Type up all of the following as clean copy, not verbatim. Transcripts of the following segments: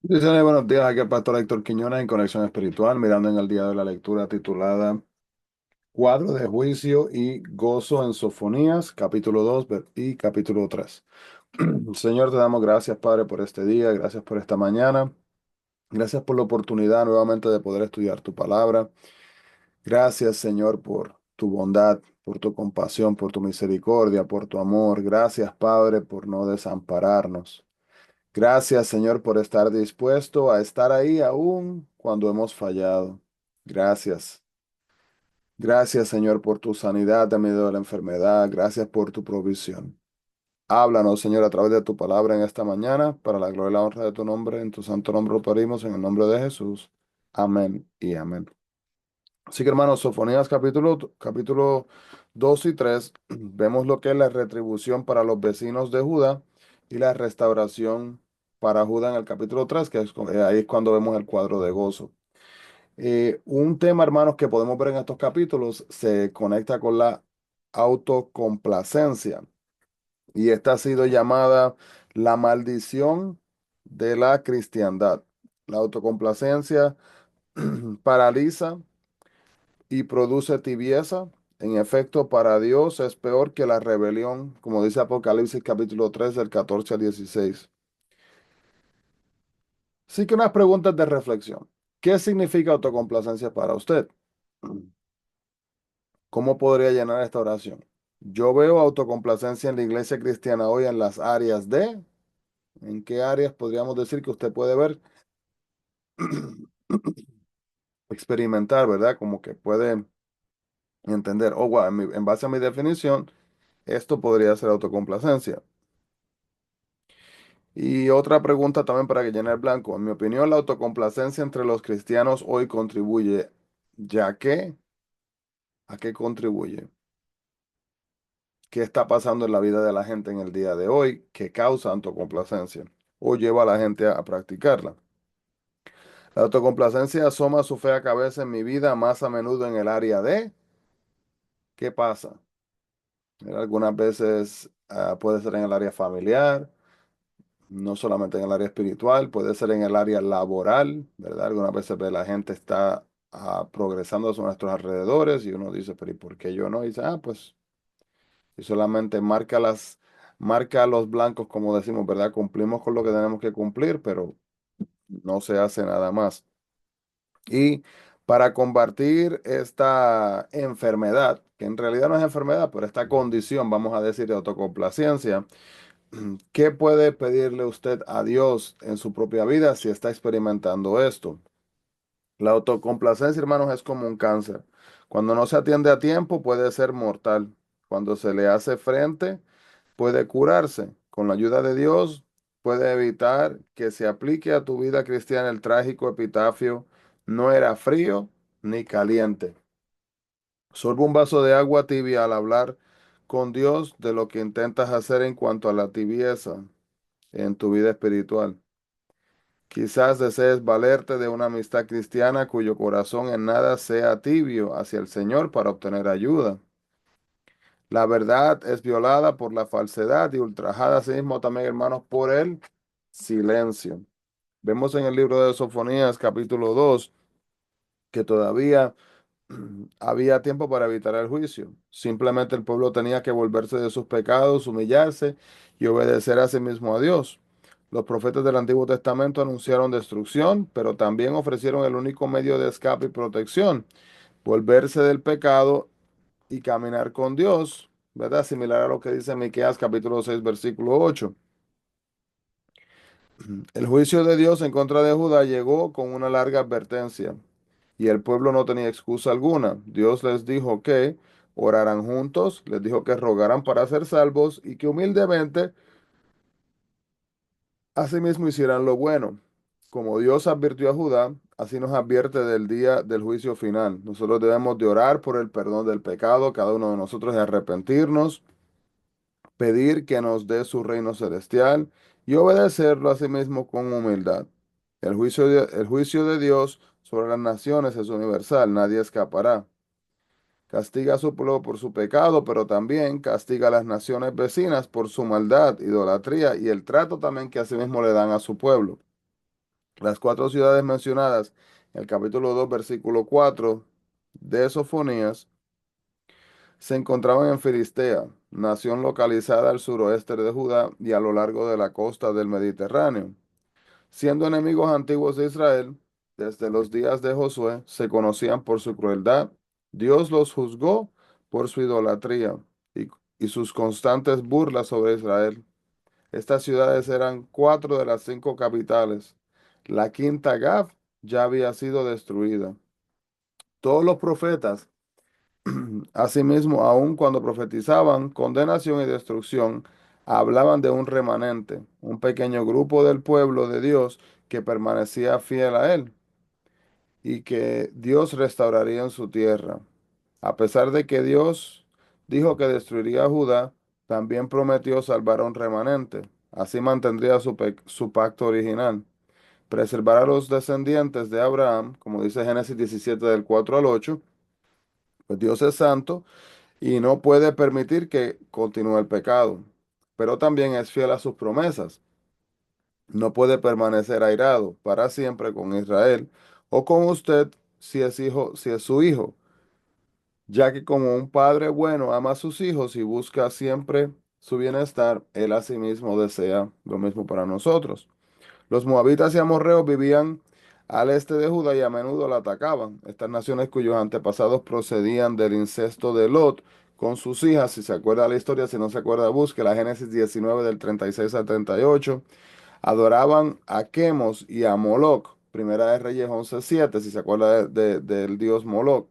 Dice buenos días, aquí el pastor Héctor Quiñones en Conexión Espiritual, mirando en el día de la lectura titulada Cuadro de Juicio y Gozo en Sofonías, capítulo 2 y capítulo 3. Señor, te damos gracias, Padre, por este día, gracias por esta mañana, gracias por la oportunidad nuevamente de poder estudiar tu palabra. Gracias, Señor, por tu bondad, por tu compasión, por tu misericordia, por tu amor. Gracias, Padre, por no desampararnos. Gracias, Señor, por estar dispuesto a estar ahí aún cuando hemos fallado. Gracias. Gracias, Señor, por tu sanidad en medio de la enfermedad. Gracias por tu provisión. Háblanos, Señor, a través de tu palabra en esta mañana, para la gloria y la honra de tu nombre. En tu santo nombre lo pedimos, en el nombre de Jesús. Amén y amén. Así que, hermanos, Sofonías capítulo 2 y 3 vemos lo que es la retribución para los vecinos de Judá y la restauración para Judá en el capítulo 3 ahí es cuando vemos el cuadro de gozo. Un tema, hermanos, que podemos ver en estos capítulos se conecta con la autocomplacencia, y esta ha sido llamada la maldición de la cristiandad. La autocomplacencia paraliza y produce tibieza. En efecto, para Dios es peor que la rebelión, como dice Apocalipsis capítulo 3 del 14 al 16. Así que unas preguntas de reflexión. ¿Qué significa autocomplacencia para usted? ¿Cómo podría llenar esta oración? Yo veo autocomplacencia en la iglesia cristiana hoy en las áreas de... ¿En qué áreas podríamos decir que usted puede ver, experimentar, ¿verdad? Como que puede entender, oh, wow, en base a mi definición, esto podría ser autocomplacencia. Y otra pregunta también para que llene el blanco. En mi opinión, la autocomplacencia entre los cristianos hoy contribuye, ya que, ¿a qué contribuye? ¿Qué está pasando en la vida de la gente en el día de hoy que causa autocomplacencia o lleva a la gente a practicarla? La autocomplacencia asoma su fea cabeza en mi vida más a menudo en el área de ¿qué pasa? Algunas veces puede ser en el área familiar, no solamente en el área espiritual, puede ser en el área laboral, ¿verdad? Algunas veces ve la gente está progresando a nuestros alrededores y uno dice, pero ¿y por qué yo no? Y dice, pues, y solamente marca los blancos, como decimos, ¿verdad? Cumplimos con lo que tenemos que cumplir, pero no se hace nada más. Y para combatir esta enfermedad, que en realidad no es enfermedad, pero esta condición, vamos a decir, de autocomplacencia, ¿qué puede pedirle usted a Dios en su propia vida si está experimentando esto? La autocomplacencia, hermanos, es como un cáncer. Cuando no se atiende a tiempo, puede ser mortal. Cuando se le hace frente, puede curarse. Con la ayuda de Dios, puede evitar que se aplique a tu vida cristiana el trágico epitafio: no era frío ni caliente. Sorbe un vaso de agua tibia al hablar con Dios de lo que intentas hacer en cuanto a la tibieza en tu vida espiritual. Quizás desees valerte de una amistad cristiana cuyo corazón en nada sea tibio hacia el Señor para obtener ayuda. La verdad es violada por la falsedad y ultrajada asimismo también, hermanos, por el silencio. Vemos en el libro de Sofonías, capítulo 2, que todavía había tiempo para evitar el juicio. Simplemente el pueblo tenía que volverse de sus pecados, humillarse y obedecer a sí mismo a Dios. Los profetas del Antiguo Testamento anunciaron destrucción, pero también ofrecieron el único medio de escape y protección: volverse del pecado y caminar con Dios, ¿verdad? Similar a lo que dice Miqueas capítulo 6 versículo 8. El juicio de Dios en contra de Judá llegó con una larga advertencia, y el pueblo no tenía excusa alguna. Dios les dijo que oraran juntos, les dijo que rogaran para ser salvos y que humildemente asimismo hicieran lo bueno. Como Dios advirtió a Judá, así nos advierte del día del juicio final. Nosotros debemos de orar por el perdón del pecado, cada uno de nosotros, de arrepentirnos, pedir que nos dé su reino celestial y obedecerlo asimismo con humildad. El juicio de Dios sobre las naciones es universal, nadie escapará. Castiga a su pueblo por su pecado, pero también castiga a las naciones vecinas por su maldad, idolatría y el trato también que asimismo le dan a su pueblo. Las cuatro ciudades mencionadas en el capítulo 2 versículo 4 de Sofonías se encontraban en Filistea, nación localizada al suroeste de Judá y a lo largo de la costa del Mediterráneo. Siendo enemigos antiguos de Israel, desde los días de Josué se conocían por su crueldad. Dios los juzgó por su idolatría y, y sus constantes burlas sobre Israel. Estas ciudades eran cuatro de las cinco capitales. La quinta, Gaf, ya había sido destruida. Todos los profetas, asimismo, aun cuando profetizaban condenación y destrucción, hablaban de un remanente, un pequeño grupo del pueblo de Dios que permanecía fiel a él y que Dios restauraría en su tierra. A pesar de que Dios dijo que destruiría a Judá, también prometió salvar a un remanente. Así mantendría su pacto original. Preservar a los descendientes de Abraham, como dice Génesis 17 del 4 al 8, pues Dios es santo y no puede permitir que continúe el pecado, pero también es fiel a sus promesas. No puede permanecer airado para siempre con Israel o con usted si es su hijo, ya que como un padre bueno ama a sus hijos y busca siempre su bienestar, él asimismo desea lo mismo para nosotros. Los moabitas y amorreos vivían al este de Judá y a menudo la atacaban. Estas naciones cuyos antepasados procedían del incesto de Lot con sus hijas, si se acuerda la historia, si no se acuerda, busque la Génesis 19 del 36 al 38. Adoraban a Chemos y a Moloc. Primera de Reyes 11:7, si se acuerda del dios Moloc.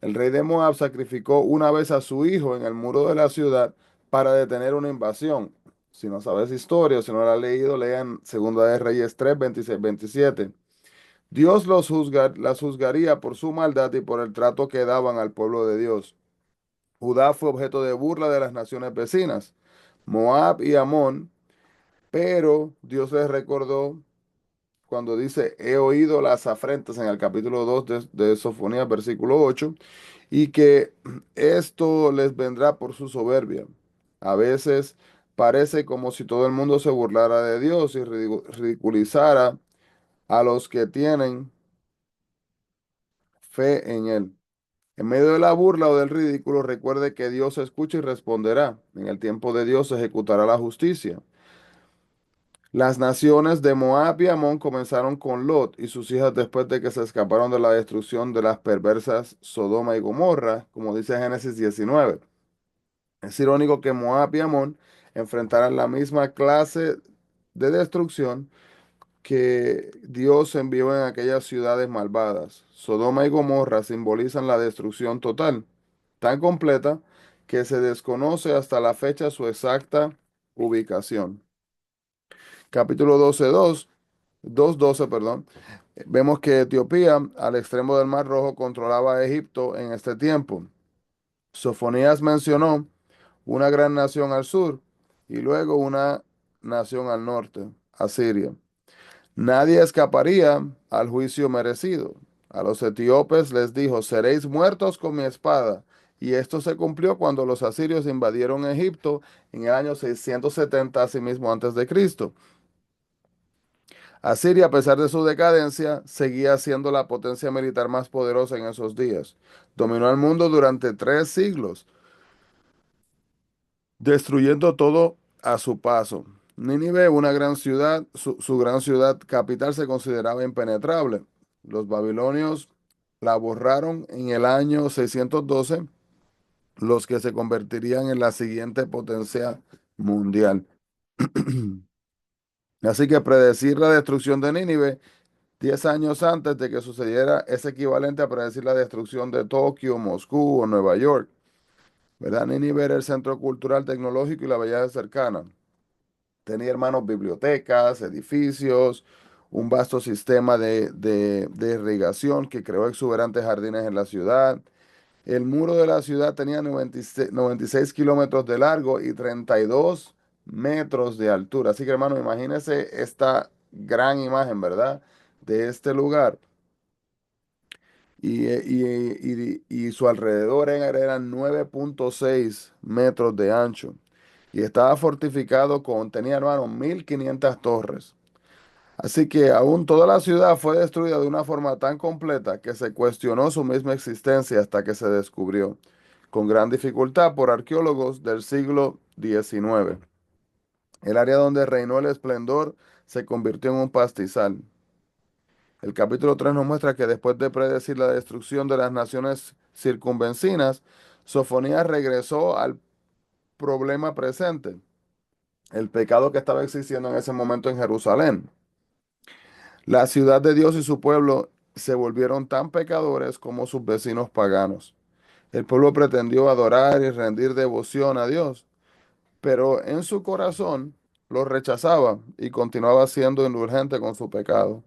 El rey de Moab sacrificó una vez a su hijo en el muro de la ciudad para detener una invasión. Si no sabes historia o si no la has leído, lean Segunda de Reyes 3, 26, 27. Dios las juzgaría por su maldad y por el trato que daban al pueblo de Dios. Judá fue objeto de burla de las naciones vecinas, Moab y Amón, pero Dios les recordó cuando dice, he oído las afrentas en el capítulo 2 de Sofonías, versículo 8, y que esto les vendrá por su soberbia. A veces parece como si todo el mundo se burlara de Dios y ridiculizara a los que tienen fe en Él. En medio de la burla o del ridículo, recuerde que Dios escucha y responderá. En el tiempo de Dios se ejecutará la justicia. Las naciones de Moab y Amón comenzaron con Lot y sus hijas después de que se escaparon de la destrucción de las perversas Sodoma y Gomorra, como dice Génesis 19. Es irónico que Moab y Amón enfrentaran la misma clase de destrucción que Dios envió en aquellas ciudades malvadas. Sodoma y Gomorra simbolizan la destrucción total, tan completa que se desconoce hasta la fecha su exacta ubicación. Capítulo 2:12, perdón. Vemos que Etiopía, al extremo del Mar Rojo, controlaba a Egipto en este tiempo. Sofonías mencionó una gran nación al sur y luego una nación al norte, Asiria. Nadie escaparía al juicio merecido. A los etíopes les dijo, seréis muertos con mi espada. Y esto se cumplió cuando los asirios invadieron Egipto en el año 670, asimismo antes de Cristo. Asiria, a pesar de su decadencia, seguía siendo la potencia militar más poderosa en esos días. Dominó el mundo durante 3 siglos, destruyendo todo a su paso. Nínive, una gran ciudad, su gran ciudad capital se consideraba impenetrable. Los babilonios la borraron en el año 612, los que se convertirían en la siguiente potencia mundial. Así que predecir la destrucción de Nínive 10 años antes de que sucediera es equivalente a predecir la destrucción de Tokio, Moscú o Nueva York. ¿Verdad? Nínive era el centro cultural, tecnológico y la belleza cercana. Tenía hermanos bibliotecas, edificios, un vasto sistema de irrigación que creó exuberantes jardines en la ciudad. El muro de la ciudad tenía 96 kilómetros de largo y 32 metros de altura. Así que, hermano, imagínese esta gran imagen, ¿verdad? De este lugar. Y su alrededor eran 9.6 metros de ancho. Y estaba fortificado tenía, hermano, 1500 torres. Así que aún toda la ciudad fue destruida de una forma tan completa que se cuestionó su misma existencia hasta que se descubrió, con gran dificultad por arqueólogos del siglo XIX. El área donde reinó el esplendor se convirtió en un pastizal. El capítulo 3 nos muestra que después de predecir la destrucción de las naciones circunvencinas, Sofonías regresó al problema presente, el pecado que estaba existiendo en ese momento en Jerusalén. La ciudad de Dios y su pueblo se volvieron tan pecadores como sus vecinos paganos. El pueblo pretendió adorar y rendir devoción a Dios, pero en su corazón lo rechazaba y continuaba siendo indulgente con su pecado.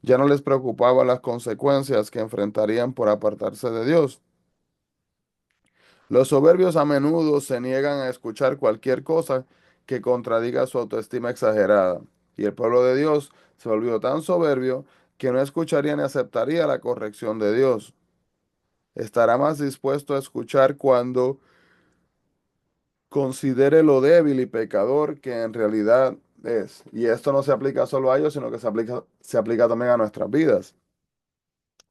Ya no les preocupaban las consecuencias que enfrentarían por apartarse de Dios. Los soberbios a menudo se niegan a escuchar cualquier cosa que contradiga su autoestima exagerada, y el pueblo de Dios se volvió tan soberbio que no escucharía ni aceptaría la corrección de Dios. Estará más dispuesto a escuchar cuando considere lo débil y pecador que en realidad es. Y esto no se aplica solo a ellos, sino que se aplica también a nuestras vidas.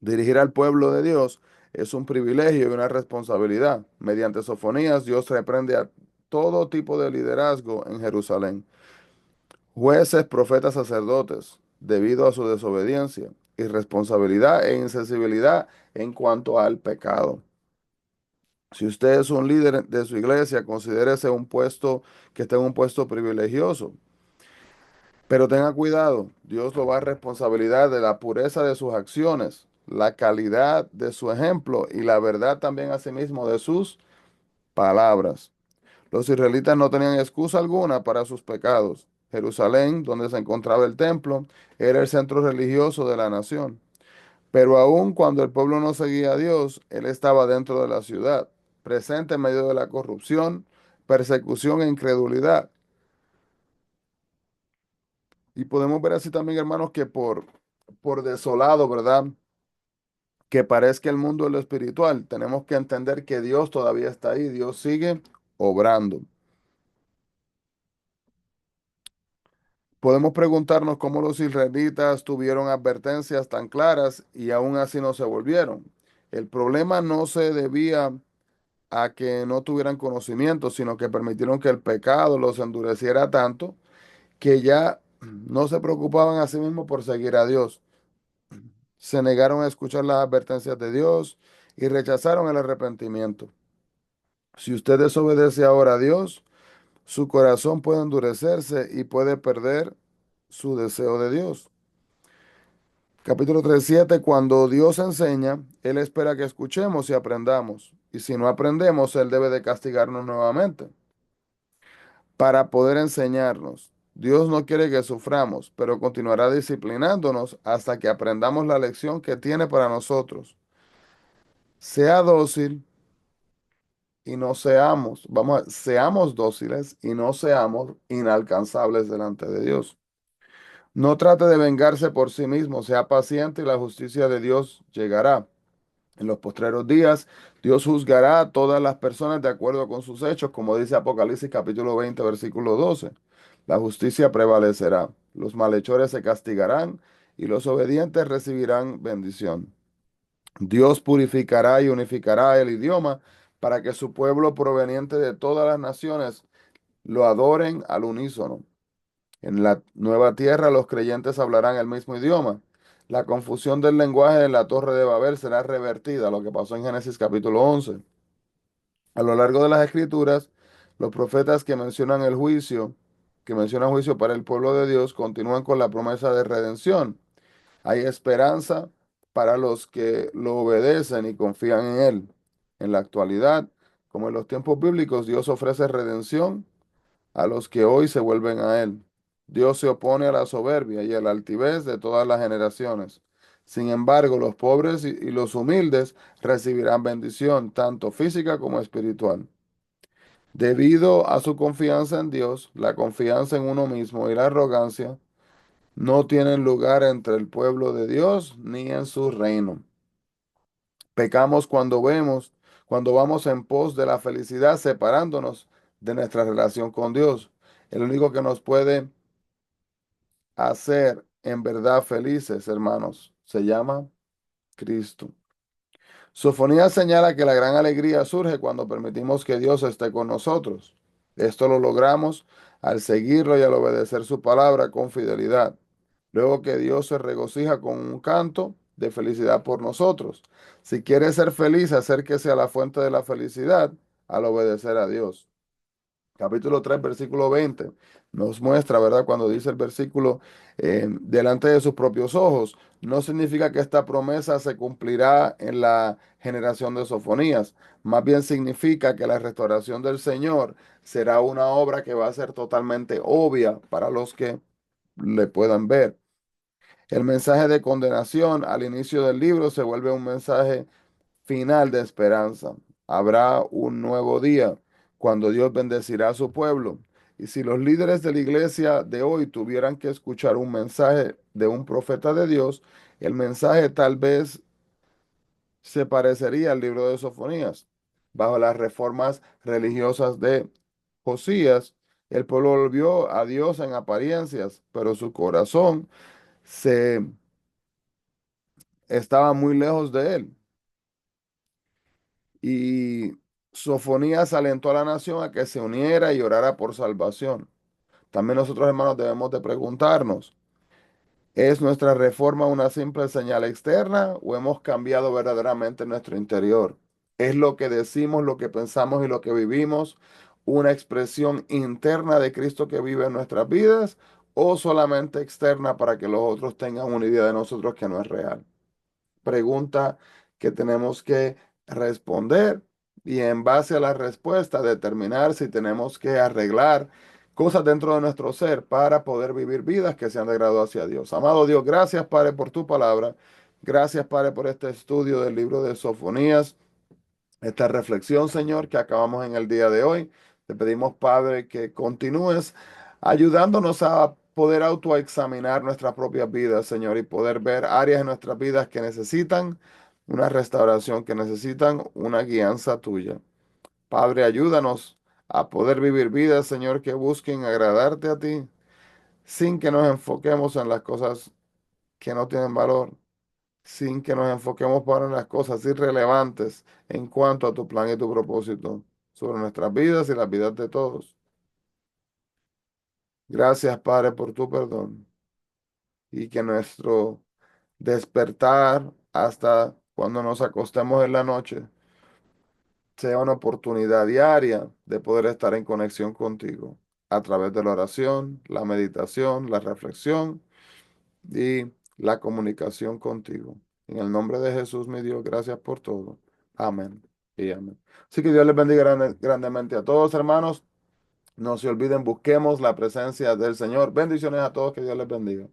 Dirigir al pueblo de Dios es un privilegio y una responsabilidad. Mediante sofonías, Dios reprende a todo tipo de liderazgo en Jerusalén. Jueces, profetas, sacerdotes, debido a su desobediencia, irresponsabilidad e insensibilidad en cuanto al pecado. Si usted es un líder de su iglesia, considérese un puesto que esté en un puesto privilegioso. Pero tenga cuidado, Dios lo va a responsabilidad de la pureza de sus acciones, la calidad de su ejemplo y la verdad también asimismo de sus palabras. Los israelitas no tenían excusa alguna para sus pecados. Jerusalén, donde se encontraba el templo, era el centro religioso de la nación. Pero aun cuando el pueblo no seguía a Dios, Él estaba dentro de la ciudad, presente en medio de la corrupción, persecución e incredulidad. Y podemos ver así también, hermanos, que por desolado, ¿verdad? Que parezca el mundo de lo espiritual, tenemos que entender que Dios todavía está ahí, Dios sigue obrando. Podemos preguntarnos cómo los israelitas tuvieron advertencias tan claras y aún así no se volvieron. El problema no se debía a que no tuvieran conocimiento, sino que permitieron que el pecado los endureciera tanto que ya no se preocupaban a sí mismos por seguir a Dios. Se negaron a escuchar las advertencias de Dios y rechazaron el arrepentimiento. Si usted desobedece ahora a Dios, su corazón puede endurecerse y puede perder su deseo de Dios. Capítulo 3:7, cuando Dios enseña, Él espera que escuchemos y aprendamos. Y si no aprendemos, Él debe de castigarnos nuevamente para poder enseñarnos. Dios no quiere que suframos, pero continuará disciplinándonos hasta que aprendamos la lección que tiene para nosotros. Sea dócil y no seamos dóciles y no seamos inalcanzables delante de Dios. No trate de vengarse por sí mismo, sea paciente y la justicia de Dios llegará. En los postreros días, Dios juzgará a todas las personas de acuerdo con sus hechos, como dice Apocalipsis capítulo 20, versículo 12. La justicia prevalecerá, los malhechores se castigarán y los obedientes recibirán bendición. Dios purificará y unificará el idioma para que su pueblo proveniente de todas las naciones lo adoren al unísono. En la nueva tierra los creyentes hablarán el mismo idioma. La confusión del lenguaje en la Torre de Babel será revertida, lo que pasó en Génesis capítulo 11. A lo largo de las Escrituras, los profetas que mencionan juicio para el pueblo de Dios, continúan con la promesa de redención. Hay esperanza para los que lo obedecen y confían en Él. En la actualidad, como en los tiempos bíblicos, Dios ofrece redención a los que hoy se vuelven a Él. Dios se opone a la soberbia y a la altivez de todas las generaciones. Sin embargo, los pobres y los humildes recibirán bendición, tanto física como espiritual. Debido a su confianza en Dios, la confianza en uno mismo y la arrogancia no tienen lugar entre el pueblo de Dios ni en su reino. Pecamos cuando vamos en pos de la felicidad, separándonos de nuestra relación con Dios. El único que nos puede hacer en verdad felices, hermanos. Se llama Cristo. Sofonía señala que la gran alegría surge cuando permitimos que Dios esté con nosotros. Esto lo logramos al seguirlo y al obedecer su palabra con fidelidad. Luego que Dios se regocija con un canto de felicidad por nosotros. Si quieres ser feliz, acérquese a la fuente de la felicidad al obedecer a Dios. Capítulo 3 versículo 20 nos muestra, ¿verdad? Cuando dice el versículo, delante de sus propios ojos, no significa que esta promesa se cumplirá en la generación de Sofonías, más bien significa que la restauración del Señor será una obra que va a ser totalmente obvia para los que le puedan ver. El mensaje de condenación al inicio del libro se vuelve un mensaje final de esperanza. Habrá un nuevo día cuando Dios bendecirá a su pueblo. Y si los líderes de la iglesia de hoy tuvieran que escuchar un mensaje de un profeta de Dios, el mensaje tal vez se parecería al libro de Sofonías. Bajo las reformas religiosas de Josías, el pueblo volvió a Dios en apariencias, pero su corazón se estaba muy lejos de él. Y Sofonías alentó a la nación a que se uniera y orara por salvación. También nosotros, hermanos, debemos de preguntarnos, ¿es nuestra reforma una simple señal externa o hemos cambiado verdaderamente nuestro interior? ¿Es lo que decimos, lo que pensamos y lo que vivimos una expresión interna de Cristo que vive en nuestras vidas o solamente externa para que los otros tengan una idea de nosotros que no es real? Pregunta que tenemos que responder y en base a la respuesta determinar si tenemos que arreglar cosas dentro de nuestro ser para poder vivir vidas que sean de agrado hacia Dios. Amado Dios, gracias Padre por tu palabra. Gracias Padre por este estudio del libro de Sofonías, esta reflexión, Señor, que acabamos en el día de hoy. Te pedimos, Padre, que continúes ayudándonos a poder autoexaminar nuestras propias vidas, Señor, y poder ver áreas en nuestras vidas que necesitan una restauración, que necesitan una guianza tuya. Padre, ayúdanos a poder vivir vidas, Señor, que busquen agradarte a ti, sin que nos enfoquemos en las cosas que no tienen valor, sin que nos enfoquemos para en las cosas irrelevantes en cuanto a tu plan y tu propósito sobre nuestras vidas y las vidas de todos. Gracias, Padre, por tu perdón y que nuestro despertar hasta cuando nos acostemos en la noche sea una oportunidad diaria de poder estar en conexión contigo a través de la oración, la meditación, la reflexión y la comunicación contigo. En el nombre de Jesús, mi Dios, gracias por todo. Amén y amén. Así que Dios les bendiga grandemente a todos, hermanos. No se olviden, busquemos la presencia del Señor. Bendiciones a todos, que Dios les bendiga.